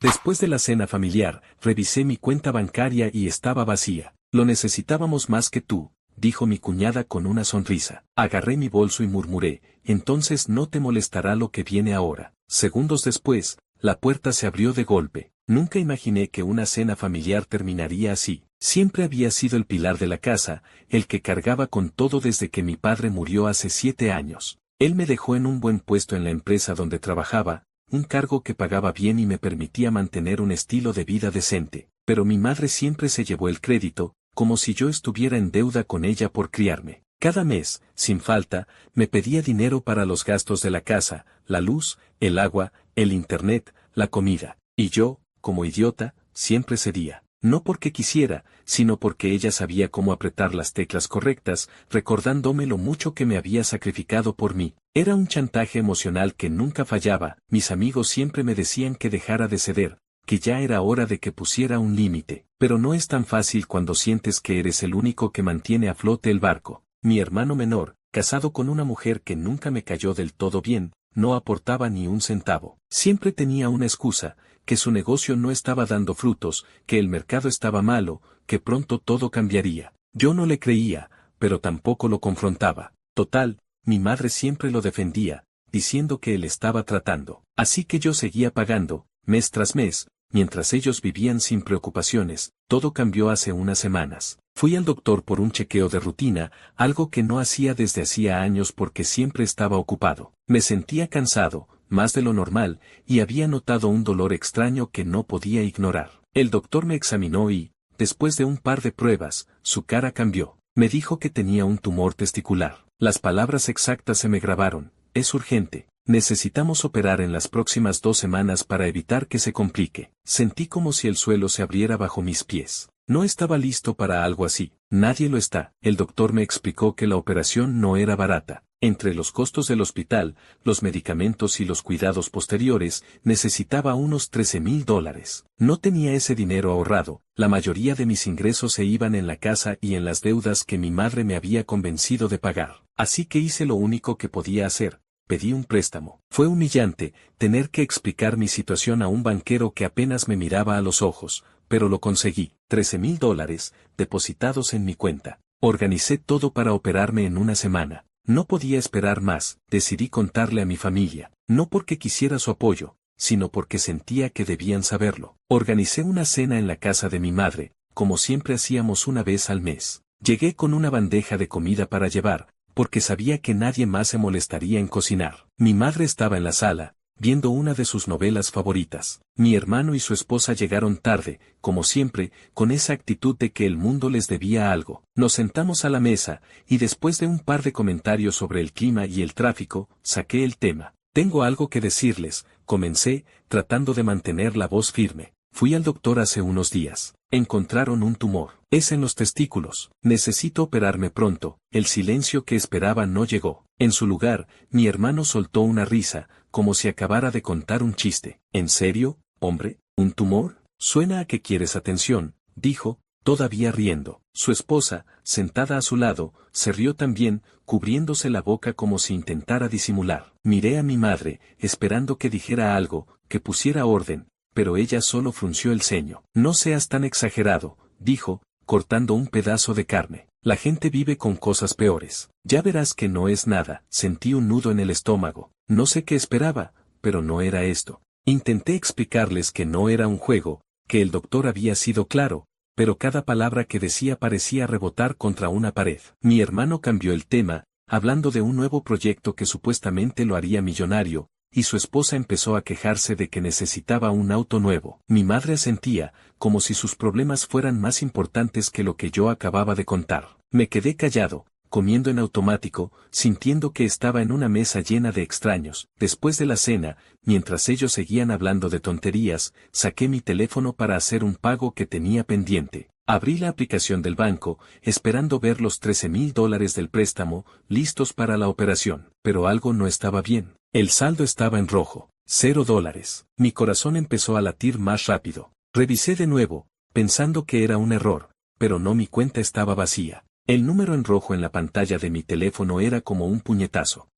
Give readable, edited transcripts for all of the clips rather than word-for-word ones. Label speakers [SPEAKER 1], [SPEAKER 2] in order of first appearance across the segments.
[SPEAKER 1] Después de la cena familiar, revisé mi cuenta bancaria y estaba vacía. Lo necesitábamos más que tú, dijo mi cuñada con una sonrisa. Agarré mi bolso y murmuré, entonces no te molestará lo que viene ahora. Segundos después, la puerta se abrió de golpe. Nunca imaginé que una cena familiar terminaría así. Siempre había sido el pilar de la casa, el que cargaba con todo desde que mi padre murió hace 7 años. Él me dejó en un buen puesto en la empresa donde trabajaba, un cargo que pagaba bien y me permitía mantener un estilo de vida decente, pero mi madre siempre se llevó el crédito, como si yo estuviera en deuda con ella por criarme. Cada mes, sin falta, me pedía dinero para los gastos de la casa, la luz, el agua, el internet, la comida, y yo, como idiota, siempre cedía. No porque quisiera, sino porque ella sabía cómo apretar las teclas correctas, recordándome lo mucho que me había sacrificado por mí. Era un chantaje emocional que nunca fallaba. Mis amigos siempre me decían que dejara de ceder, que ya era hora de que pusiera un límite. Pero no es tan fácil cuando sientes que eres el único que mantiene a flote el barco. Mi hermano menor, casado con una mujer que nunca me cayó del todo bien, no aportaba ni un centavo. Siempre tenía una excusa, que su negocio no estaba dando frutos, que el mercado estaba malo, que pronto todo cambiaría. Yo no le creía, pero tampoco lo confrontaba. Total, mi madre siempre lo defendía, diciendo que él estaba tratando. Así que yo seguía pagando, mes tras mes, mientras ellos vivían sin preocupaciones. Todo cambió hace unas semanas. Fui al doctor por un chequeo de rutina, algo que no hacía desde hacía años porque siempre estaba ocupado. Me sentía cansado, más de lo normal, y había notado un dolor extraño que no podía ignorar. El doctor me examinó y, después de un par de pruebas, su cara cambió. Me dijo que tenía un tumor testicular. Las palabras exactas se me grabaron: es urgente. Necesitamos operar en las próximas 2 semanas para evitar que se complique. Sentí como si el suelo se abriera bajo mis pies. No estaba listo para algo así. Nadie lo está. El doctor me explicó que la operación no era barata. Entre los costos del hospital, los medicamentos y los cuidados posteriores, necesitaba unos $13,000. No tenía ese dinero ahorrado. La mayoría de mis ingresos se iban en la casa y en las deudas que mi madre me había convencido de pagar. Así que hice lo único que podía hacer. Pedí un préstamo. Fue humillante tener que explicar mi situación a un banquero que apenas me miraba a los ojos, pero lo conseguí. $13,000, depositados en mi cuenta. Organicé todo para operarme en una semana. No podía esperar más. Decidí contarle a mi familia, no porque quisiera su apoyo, sino porque sentía que debían saberlo. Organicé una cena en la casa de mi madre, como siempre hacíamos una vez al mes. Llegué con una bandeja de comida para llevar, porque sabía que nadie más se molestaría en cocinar. Mi madre estaba en la sala, viendo una de sus novelas favoritas. Mi hermano y su esposa llegaron tarde, como siempre, con esa actitud de que el mundo les debía algo. Nos sentamos a la mesa, y después de un par de comentarios sobre el clima y el tráfico, saqué el tema. Tengo algo que decirles, comencé, tratando de mantener la voz firme. Fui al doctor hace unos días. Encontraron un tumor. Es en los testículos. Necesito operarme pronto. El silencio que esperaba no llegó. En su lugar, mi hermano soltó una risa, como si acabara de contar un chiste. ¿En serio, hombre? ¿Un tumor? Suena a que quieres atención, dijo, todavía riendo. Su esposa, sentada a su lado, se rió también, cubriéndose la boca como si intentara disimular. Miré a mi madre, esperando que dijera algo, que pusiera orden, pero ella solo frunció el ceño. No seas tan exagerado, dijo, cortando un pedazo de carne. La gente vive con cosas peores. Ya verás que no es nada. Sentí un nudo en el estómago. No sé qué esperaba, pero no era esto. Intenté explicarles que no era un juego, que el doctor había sido claro, pero cada palabra que decía parecía rebotar contra una pared. Mi hermano cambió el tema, hablando de un nuevo proyecto que supuestamente lo haría millonario, y su esposa empezó a quejarse de que necesitaba un auto nuevo. Mi madre asentía, como si sus problemas fueran más importantes que lo que yo acababa de contar. Me quedé callado, comiendo en automático, sintiendo que estaba en una mesa llena de extraños. Después de la cena, mientras ellos seguían hablando de tonterías, saqué mi teléfono para hacer un pago que tenía pendiente. Abrí la aplicación del banco, esperando ver los $13,000 del préstamo, listos para la operación. Pero algo no estaba bien. El saldo estaba en rojo. $0. Mi corazón empezó a latir más rápido. Revisé de nuevo, pensando que era un error, pero no, mi cuenta estaba vacía. El número en rojo en la pantalla de mi teléfono era como un puñetazo.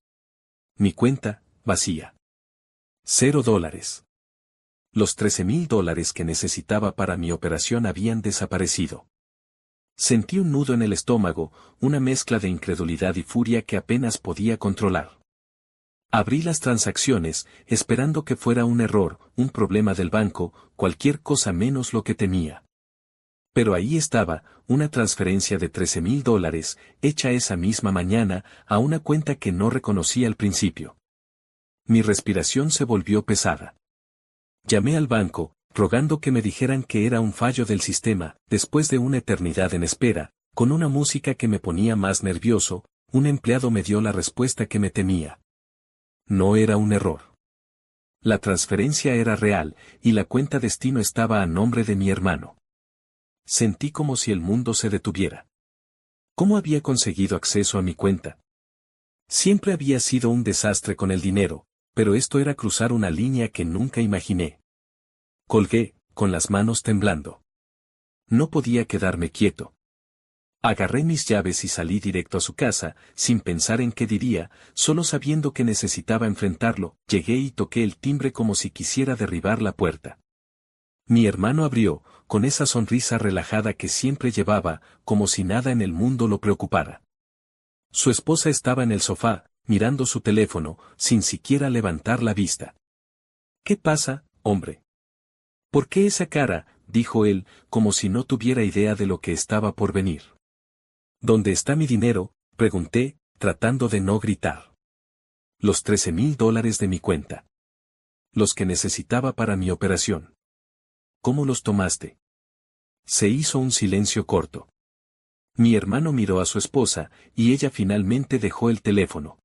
[SPEAKER 1] Mi cuenta, vacía. $0. Los $13,000 que necesitaba para mi operación habían desaparecido. Sentí un nudo en el estómago, una mezcla de incredulidad y furia que apenas podía controlar. Abrí las transacciones, esperando que fuera un error, un problema del banco, cualquier cosa menos lo que temía. Pero ahí estaba, una transferencia de $13,000, hecha esa misma mañana, a una cuenta que no reconocí al principio. Mi respiración se volvió pesada. Llamé al banco, rogando que me dijeran que era un fallo del sistema. Después de una eternidad en espera, con una música que me ponía más nervioso, un empleado me dio la respuesta que me temía. No era un error. La transferencia era real, y la cuenta destino estaba a nombre de mi hermano. Sentí como si el mundo se detuviera. ¿Cómo había conseguido acceso a mi cuenta? Siempre había sido un desastre con el dinero, pero esto era cruzar una línea que nunca imaginé. Colgué, con las manos temblando. No podía quedarme quieto. Agarré mis llaves y salí directo a su casa, sin pensar en qué diría, solo sabiendo que necesitaba enfrentarlo. Llegué y toqué el timbre como si quisiera derribar la puerta. Mi hermano abrió, con esa sonrisa relajada que siempre llevaba, como si nada en el mundo lo preocupara. Su esposa estaba en el sofá, mirando su teléfono, sin siquiera levantar la vista. ¿Qué pasa, hombre? ¿Por qué esa cara?, dijo él, como si no tuviera idea de lo que estaba por venir. ¿Dónde está mi dinero?, pregunté, tratando de no gritar. Los $13,000 de mi cuenta. Los que necesitaba para mi operación. ¿Cómo los tomaste? Se hizo un silencio corto. Mi hermano miró a su esposa, y ella finalmente dejó el teléfono.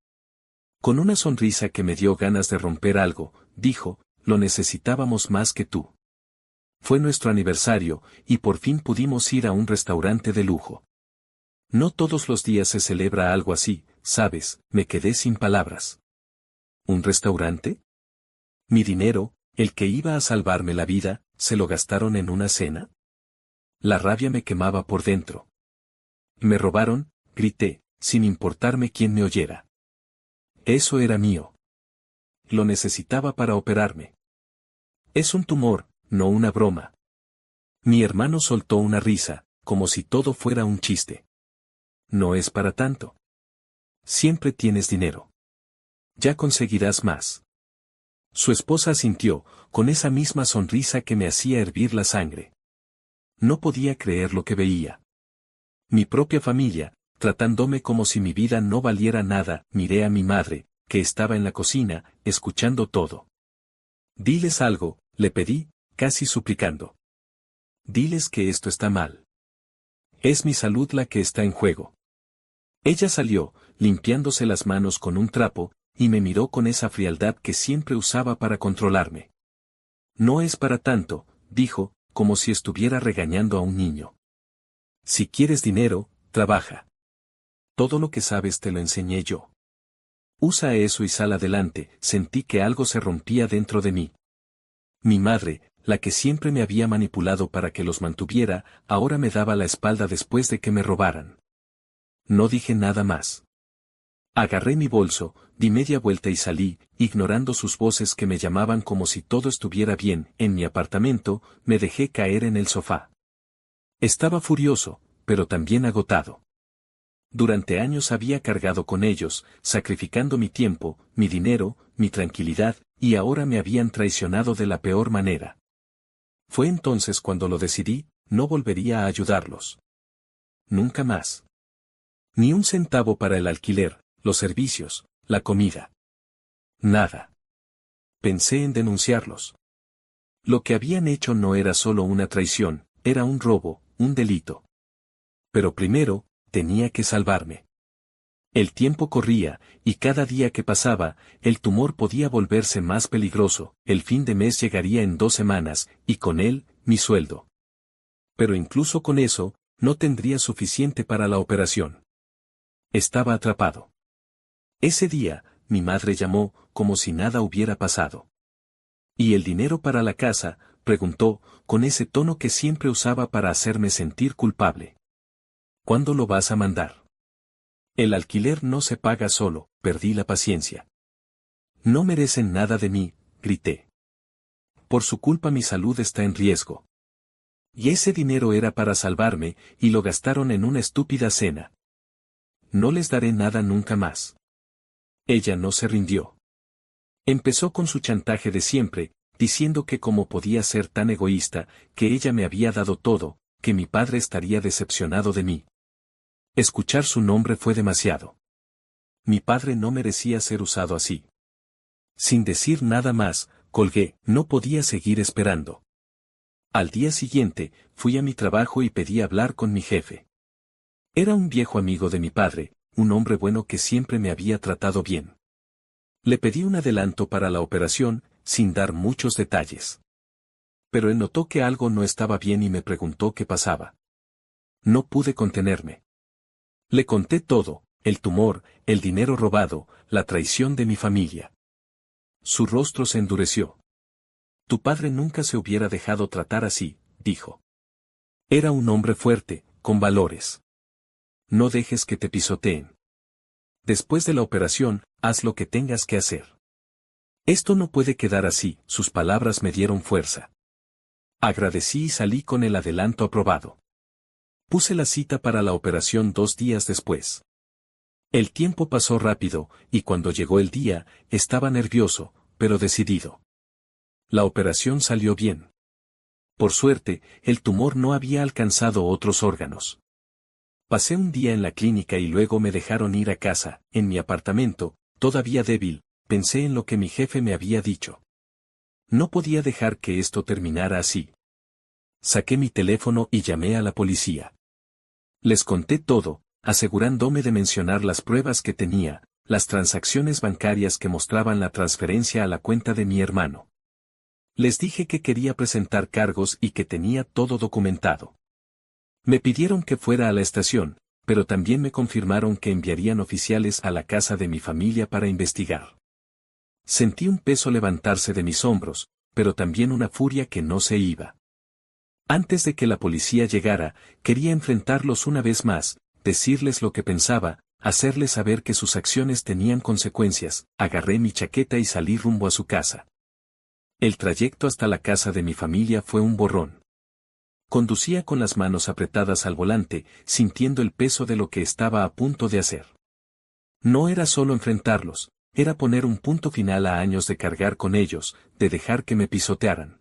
[SPEAKER 1] Con una sonrisa que me dio ganas de romper algo, dijo, lo necesitábamos más que tú. Fue nuestro aniversario, y por fin pudimos ir a un restaurante de lujo. No todos los días se celebra algo así, ¿sabes? Me quedé sin palabras. ¿Un restaurante? Mi dinero, el que iba a salvarme la vida, ¿se lo gastaron en una cena? La rabia me quemaba por dentro. Me robaron, grité, sin importarme quién me oyera. Eso era mío. Lo necesitaba para operarme. Es un tumor, no una broma. Mi hermano soltó una risa, como si todo fuera un chiste. No es para tanto. Siempre tienes dinero. Ya conseguirás más. Su esposa asintió, con esa misma sonrisa que me hacía hervir la sangre. No podía creer lo que veía. Mi propia familia, tratándome como si mi vida no valiera nada. Miré a mi madre, que estaba en la cocina, escuchando todo. Diles algo, le pedí, casi suplicando. Diles que esto está mal. Es mi salud la que está en juego. Ella salió, limpiándose las manos con un trapo, y me miró con esa frialdad que siempre usaba para controlarme. No es para tanto, dijo, como si estuviera regañando a un niño. Si quieres dinero, trabaja. Todo lo que sabes te lo enseñé yo. Usa eso y sal adelante. Sentí que algo se rompía dentro de mí. Mi madre, la que siempre me había manipulado para que los mantuviera, ahora me daba la espalda después de que me robaran. No dije nada más. Agarré mi bolso, di media vuelta y salí, ignorando sus voces que me llamaban como si todo estuviera bien. En mi apartamento, me dejé caer en el sofá. Estaba furioso, pero también agotado. Durante años había cargado con ellos, sacrificando mi tiempo, mi dinero, mi tranquilidad, y ahora me habían traicionado de la peor manera. Fue entonces cuando lo decidí, no volvería a ayudarlos. Nunca más. Ni un centavo para el alquiler, los servicios, la comida. Nada. Pensé en denunciarlos. Lo que habían hecho no era solo una traición, era un robo, un delito. Pero primero, tenía que salvarme. El tiempo corría, y cada día que pasaba, el tumor podía volverse más peligroso. El fin de mes llegaría en 2 semanas, y con él, mi sueldo. Pero incluso con eso, no tendría suficiente para la operación. Estaba atrapado. Ese día, mi madre llamó, como si nada hubiera pasado. ¿Y el dinero para la casa?, preguntó, con ese tono que siempre usaba para hacerme sentir culpable. ¿Cuándo lo vas a mandar? El alquiler no se paga solo. Perdí la paciencia. No merecen nada de mí, grité. Por su culpa mi salud está en riesgo. Y ese dinero era para salvarme, y lo gastaron en una estúpida cena. No les daré nada nunca más. Ella no se rindió. Empezó con su chantaje de siempre, diciendo que cómo podía ser tan egoísta, que ella me había dado todo, que mi padre estaría decepcionado de mí. Escuchar su nombre fue demasiado. Mi padre no merecía ser usado así. Sin decir nada más, colgué, no podía seguir esperando. Al día siguiente, fui a mi trabajo y pedí hablar con mi jefe. Era un viejo amigo de mi padre, un hombre bueno que siempre me había tratado bien. Le pedí un adelanto para la operación, sin dar muchos detalles. Pero él notó que algo no estaba bien y me preguntó qué pasaba. No pude contenerme. Le conté todo, el tumor, el dinero robado, la traición de mi familia. Su rostro se endureció. Tu padre nunca se hubiera dejado tratar así, dijo. Era un hombre fuerte, con valores. No dejes que te pisoteen. Después de la operación, haz lo que tengas que hacer. Esto no puede quedar así, sus palabras me dieron fuerza. Agradecí y salí con el adelanto aprobado. Puse la cita para la operación 2 días después. El tiempo pasó rápido, y cuando llegó el día, estaba nervioso, pero decidido. La operación salió bien. Por suerte, el tumor no había alcanzado otros órganos. Pasé un día en la clínica y luego me dejaron ir a casa, en mi apartamento, todavía débil, pensé en lo que mi jefe me había dicho. No podía dejar que esto terminara así. Saqué mi teléfono y llamé a la policía. Les conté todo, asegurándome de mencionar las pruebas que tenía, las transacciones bancarias que mostraban la transferencia a la cuenta de mi hermano. Les dije que quería presentar cargos y que tenía todo documentado. Me pidieron que fuera a la estación, pero también me confirmaron que enviarían oficiales a la casa de mi familia para investigar. Sentí un peso levantarse de mis hombros, pero también una furia que no se iba. Antes de que la policía llegara, quería enfrentarlos una vez más, decirles lo que pensaba, hacerles saber que sus acciones tenían consecuencias. Agarré mi chaqueta y salí rumbo a su casa. El trayecto hasta la casa de mi familia fue un borrón. Conducía con las manos apretadas al volante, sintiendo el peso de lo que estaba a punto de hacer. No era solo enfrentarlos, era poner un punto final a años de cargar con ellos, de dejar que me pisotearan.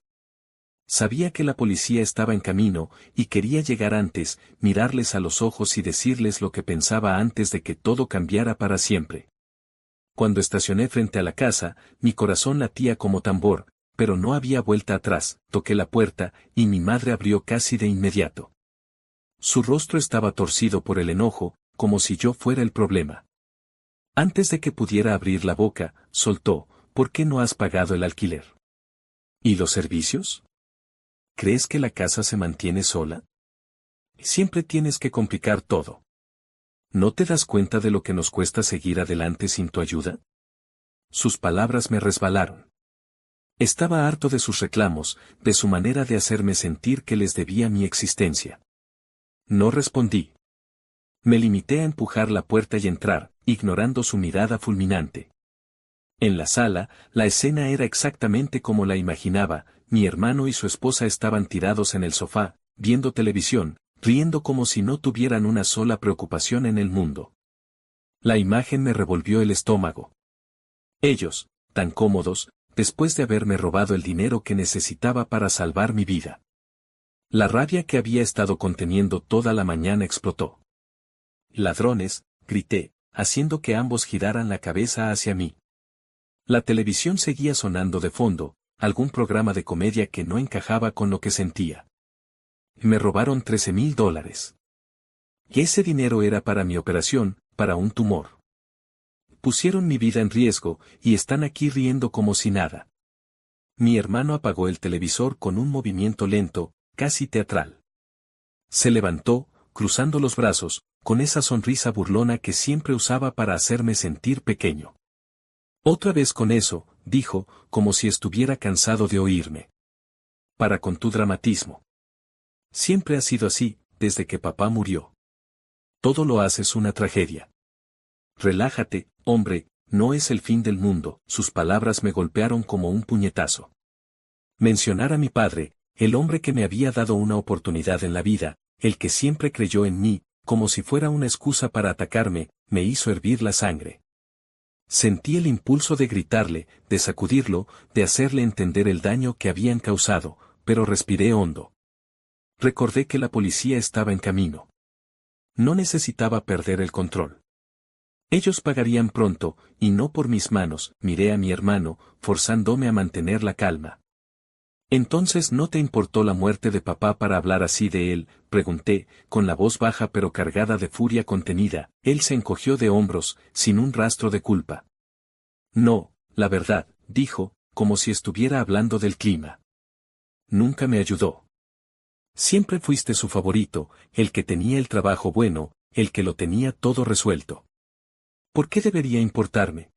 [SPEAKER 1] Sabía que la policía estaba en camino, y quería llegar antes, mirarles a los ojos y decirles lo que pensaba antes de que todo cambiara para siempre. Cuando estacioné frente a la casa, mi corazón latía como tambor, pero no había vuelta atrás. Toqué la puerta, y mi madre abrió casi de inmediato. Su rostro estaba torcido por el enojo, como si yo fuera el problema. Antes de que pudiera abrir la boca, soltó, ¿por qué no has pagado el alquiler? ¿Y los servicios? ¿Crees que la casa se mantiene sola? Siempre tienes que complicar todo. ¿No te das cuenta de lo que nos cuesta seguir adelante sin tu ayuda? Sus palabras me resbalaron. Estaba harto de sus reclamos, de su manera de hacerme sentir que les debía mi existencia. No respondí. Me limité a empujar la puerta y entrar, ignorando su mirada fulminante. En la sala, la escena era exactamente como la imaginaba. Mi hermano y su esposa estaban tirados en el sofá, viendo televisión, riendo como si no tuvieran una sola preocupación en el mundo. La imagen me revolvió el estómago. Ellos, tan cómodos, después de haberme robado el dinero que necesitaba para salvar mi vida. La rabia que había estado conteniendo toda la mañana explotó. Ladrones, grité, haciendo que ambos giraran la cabeza hacia mí. La televisión seguía sonando de fondo, algún programa de comedia que no encajaba con lo que sentía. Me robaron $13,000. Y ese dinero era para mi operación, para un tumor. Pusieron mi vida en riesgo, y están aquí riendo como si nada. Mi hermano apagó el televisor con un movimiento lento, casi teatral. Se levantó, cruzando los brazos, con esa sonrisa burlona que siempre usaba para hacerme sentir pequeño. Otra vez con eso, dijo, como si estuviera cansado de oírme. Para con tu dramatismo. Siempre ha sido así, desde que papá murió. Todo lo haces una tragedia. Relájate, hombre, no es el fin del mundo. Sus palabras me golpearon como un puñetazo. Mencionar a mi padre, el hombre que me había dado una oportunidad en la vida, el que siempre creyó en mí, como si fuera una excusa para atacarme, me hizo hervir la sangre. Sentí el impulso de gritarle, de sacudirlo, de hacerle entender el daño que habían causado, pero respiré hondo. Recordé que la policía estaba en camino. No necesitaba perder el control. Ellos pagarían pronto, y no por mis manos. Miré a mi hermano, forzándome a mantener la calma. «¿Entonces no te importó la muerte de papá para hablar así de él?», pregunté, con la voz baja pero cargada de furia contenida. Él se encogió de hombros, sin un rastro de culpa. «No, la verdad», dijo, como si estuviera hablando del clima. «Nunca me ayudó. Siempre fuiste su favorito, el que tenía el trabajo bueno, el que lo tenía todo resuelto. ¿Por qué debería importarme?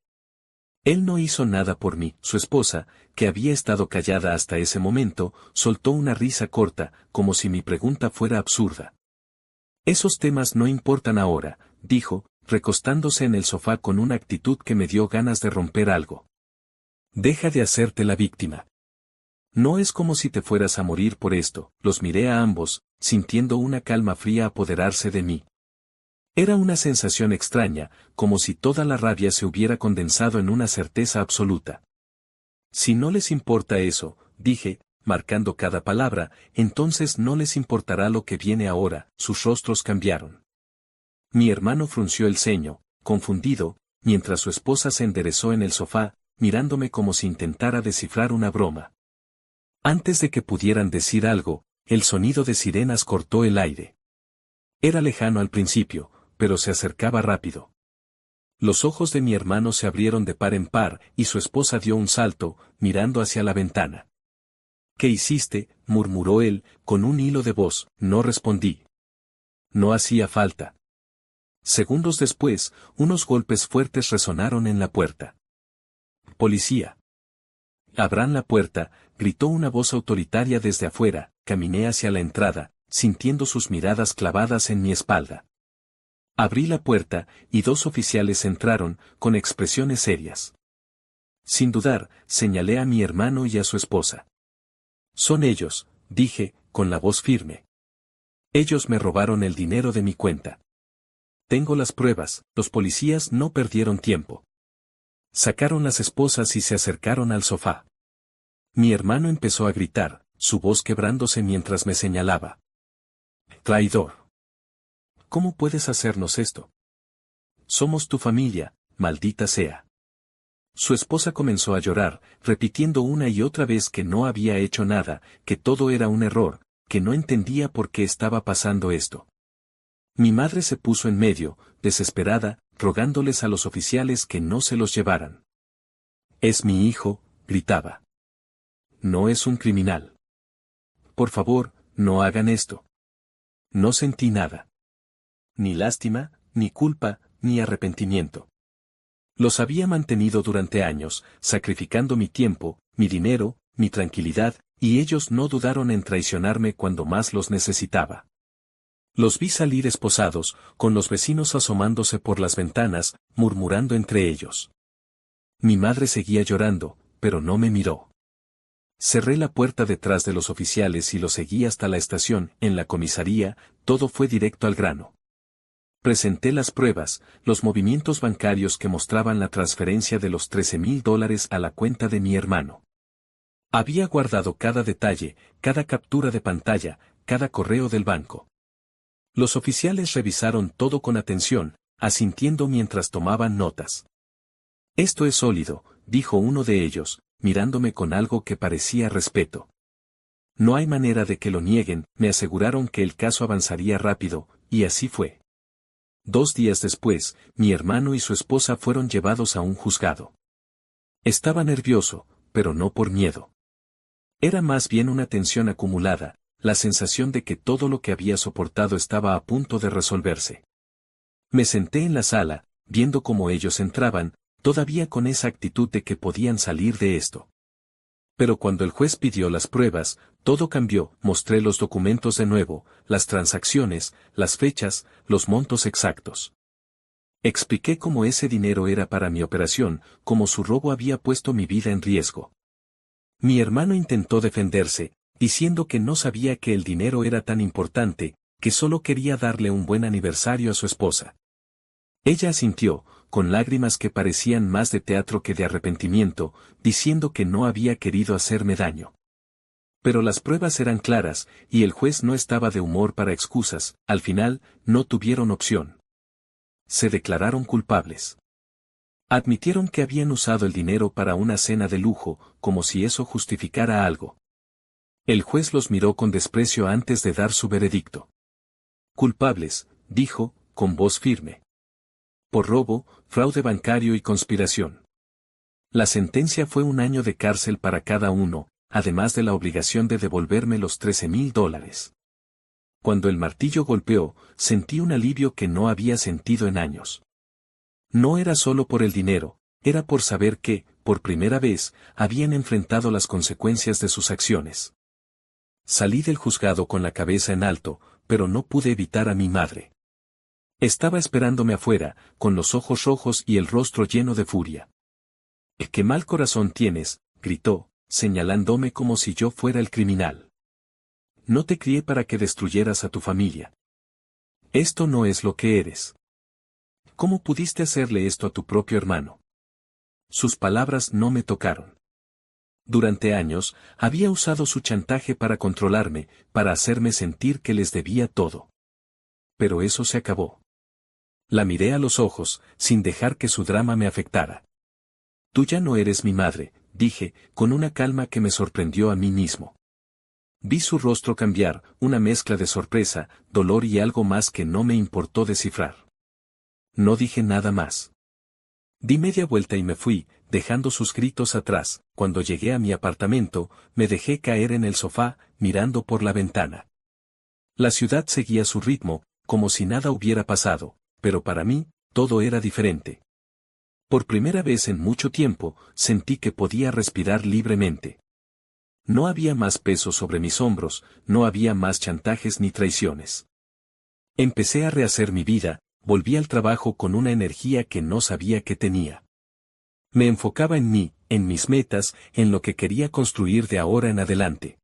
[SPEAKER 1] Él no hizo nada por mí». Su esposa, que había estado callada hasta ese momento, soltó una risa corta, como si mi pregunta fuera absurda. «Esos temas no importan ahora», dijo, recostándose en el sofá con una actitud que me dio ganas de romper algo. «Deja de hacerte la víctima. No es como si te fueras a morir por esto». Los miré a ambos, sintiendo una calma fría apoderarse de mí. Era una sensación extraña, como si toda la rabia se hubiera condensado en una certeza absoluta. «Si no les importa eso», dije, marcando cada palabra, «entonces no les importará lo que viene ahora». Sus rostros cambiaron. Mi hermano frunció el ceño, confundido, mientras su esposa se enderezó en el sofá, mirándome como si intentara descifrar una broma. Antes de que pudieran decir algo, el sonido de sirenas cortó el aire. Era lejano al principio, pero se acercaba rápido. Los ojos de mi hermano se abrieron de par en par, y su esposa dio un salto, mirando hacia la ventana. «¿Qué hiciste?», murmuró él, con un hilo de voz. No respondí. No hacía falta. Segundos después, unos golpes fuertes resonaron en la puerta. «Policía». «Abran la puerta», gritó una voz autoritaria desde afuera. Caminé hacia la entrada, sintiendo sus miradas clavadas en mi espalda. Abrí la puerta, y dos oficiales entraron, con expresiones serias. Sin dudar, señalé a mi hermano y a su esposa. «Son ellos», dije, con la voz firme. «Ellos me robaron el dinero de mi cuenta. Tengo las pruebas». Los policías no perdieron tiempo. Sacaron las esposas y se acercaron al sofá. Mi hermano empezó a gritar, su voz quebrándose mientras me señalaba. «Traidor. ¿Cómo puedes hacernos esto? Somos tu familia, maldita sea». Su esposa comenzó a llorar, repitiendo una y otra vez que no había hecho nada, que todo era un error, que no entendía por qué estaba pasando esto. Mi madre se puso en medio, desesperada, rogándoles a los oficiales que no se los llevaran. «Es mi hijo», gritaba. «No es un criminal. Por favor, no hagan esto». No sentí nada. Ni lástima, ni culpa, ni arrepentimiento. Los había mantenido durante años, sacrificando mi tiempo, mi dinero, mi tranquilidad, y ellos no dudaron en traicionarme cuando más los necesitaba. Los vi salir esposados, con los vecinos asomándose por las ventanas, murmurando entre ellos. Mi madre seguía llorando, pero no me miró. Cerré la puerta detrás de los oficiales y los seguí hasta la estación. En la comisaría, todo fue directo al grano. Presenté las pruebas, los movimientos bancarios que mostraban la transferencia de los $13,000 a la cuenta de mi hermano. Había guardado cada detalle, cada captura de pantalla, cada correo del banco. Los oficiales revisaron todo con atención, asintiendo mientras tomaban notas. «Esto es sólido», dijo uno de ellos, mirándome con algo que parecía respeto. «No hay manera de que lo nieguen», me aseguraron que el caso avanzaría rápido, y así fue. 2 días después, mi hermano y su esposa fueron llevados a un juzgado. Estaba nervioso, pero no por miedo. Era más bien una tensión acumulada, la sensación de que todo lo que había soportado estaba a punto de resolverse. Me senté en la sala, viendo cómo ellos entraban, todavía con esa actitud de que podían salir de esto. Pero cuando el juez pidió las pruebas, todo cambió. Mostré los documentos de nuevo, las transacciones, las fechas, los montos exactos. Expliqué cómo ese dinero era para mi operación, cómo su robo había puesto mi vida en riesgo. Mi hermano intentó defenderse, diciendo que no sabía que el dinero era tan importante, que solo quería darle un buen aniversario a su esposa. Ella asintió, con lágrimas que parecían más de teatro que de arrepentimiento, diciendo que no había querido hacerme daño. Pero las pruebas eran claras, y el juez no estaba de humor para excusas. Al final, no tuvieron opción. Se declararon culpables. Admitieron que habían usado el dinero para una cena de lujo, como si eso justificara algo. El juez los miró con desprecio antes de dar su veredicto. Culpables, dijo, con voz firme. Por robo, fraude bancario y conspiración. La sentencia fue 1 año de cárcel para cada uno, además de la obligación de devolverme los $13,000. Cuando el martillo golpeó, sentí un alivio que no había sentido en años. No era solo por el dinero, era por saber que, por primera vez, habían enfrentado las consecuencias de sus acciones. Salí del juzgado con la cabeza en alto, pero no pude evitar a mi madre. Estaba esperándome afuera, con los ojos rojos y el rostro lleno de furia. «¡Qué mal corazón tienes!», gritó, señalándome como si yo fuera el criminal. «No te crié para que destruyeras a tu familia. Esto no es lo que eres. ¿Cómo pudiste hacerle esto a tu propio hermano?». Sus palabras no me tocaron. Durante años, había usado su chantaje para controlarme, para hacerme sentir que les debía todo. Pero eso se acabó. La miré a los ojos, sin dejar que su drama me afectara. «Tú ya no eres mi madre», dije, con una calma que me sorprendió a mí mismo. Vi su rostro cambiar, una mezcla de sorpresa, dolor y algo más que no me importó descifrar. No dije nada más. Di media vuelta y me fui, dejando sus gritos atrás. Cuando llegué a mi apartamento, me dejé caer en el sofá, mirando por la ventana. La ciudad seguía su ritmo, como si nada hubiera pasado, pero para mí, todo era diferente. Por primera vez en mucho tiempo, sentí que podía respirar libremente. No había más peso sobre mis hombros, no había más chantajes ni traiciones. Empecé a rehacer mi vida, volví al trabajo con una energía que no sabía que tenía. Me enfocaba en mí, en mis metas, en lo que quería construir de ahora en adelante.